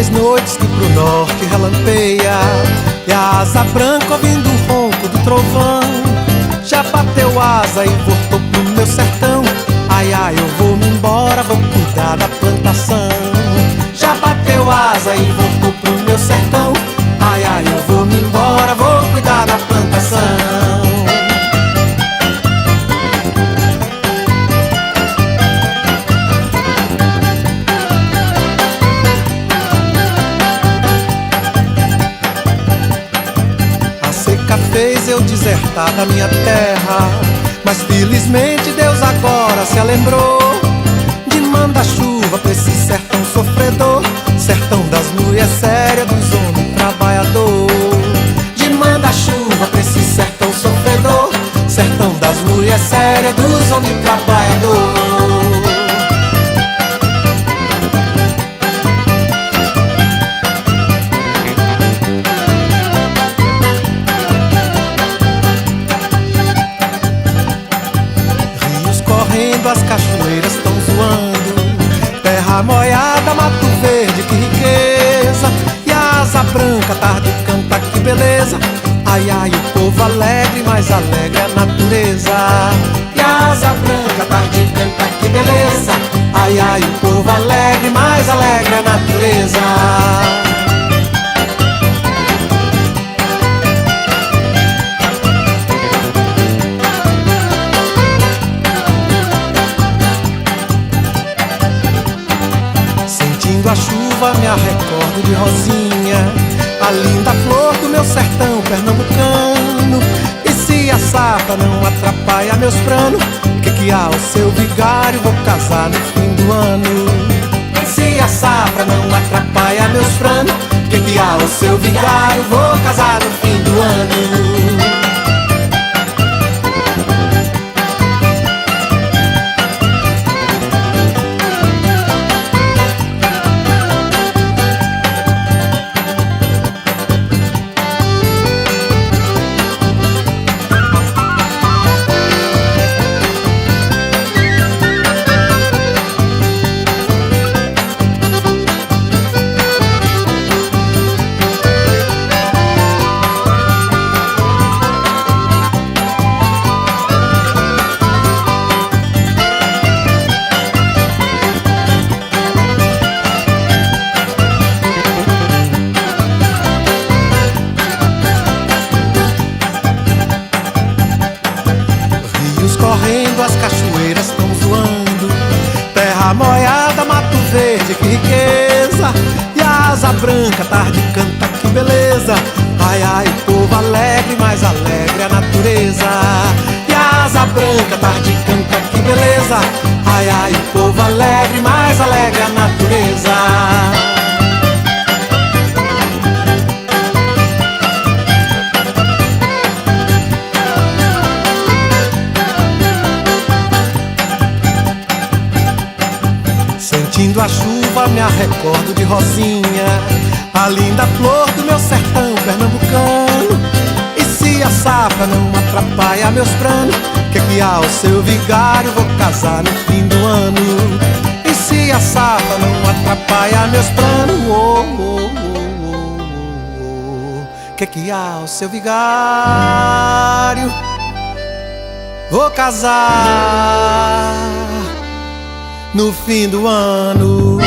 noites que pro norte relampeia, e a asa branca ouvindo o ronco do trovão já bateu asa e voltou pro meu sertão. Ai, ai, eu vou-me embora, vou cuidar da plantação. Já bateu asa e voltou pro meu sertão. Ai, ai, eu vou-me embora, vou cuidar da plantação. Fez eu desertar da minha terra, mas felizmente Deus agora se lembrou de mandar chuva pra esse sertão sofredor, sertão das mulheres sérias, dos homens trabalhador. De mandar chuva pra esse sertão sofredor, sertão das mulheres sérias, dos homens trabalhador. As cachoeiras estão zoando, terra molhada, mato verde, que riqueza. E a asa branca, tarde canta, que beleza. Ai, ai, o povo alegre, mais alegre a natureza. E a asa branca, tarde canta, que beleza. Ai, ai, o povo alegre, mais alegre a natureza. A chuva me recordo de Rosinha, a linda flor do meu sertão pernambucano. E se a safra não atrapalha meus planos, que há o seu vigário, vou casar no fim do ano. E se a safra não atrapalha meus planos, que há o seu vigário, vou casar no fim do ano. Correndo, as cachoeiras estão zoando, terra molhada, mato verde, que riqueza. E a asa branca, tarde canta, que beleza. Ai, ai, o povo alegre, mais alegre a natureza. E a asa branca, tarde canta, que beleza. Ai, ai, o povo alegre, mais alegre a natureza. Sentindo a chuva me recordo de Rosinha, a linda flor do meu sertão pernambucano. E se a safra não atrapalha meus planos, que há o seu vigário, vou casar no fim do ano. E se a safra não atrapalha meus planos, que há o seu vigário, vou casar no fim do ano.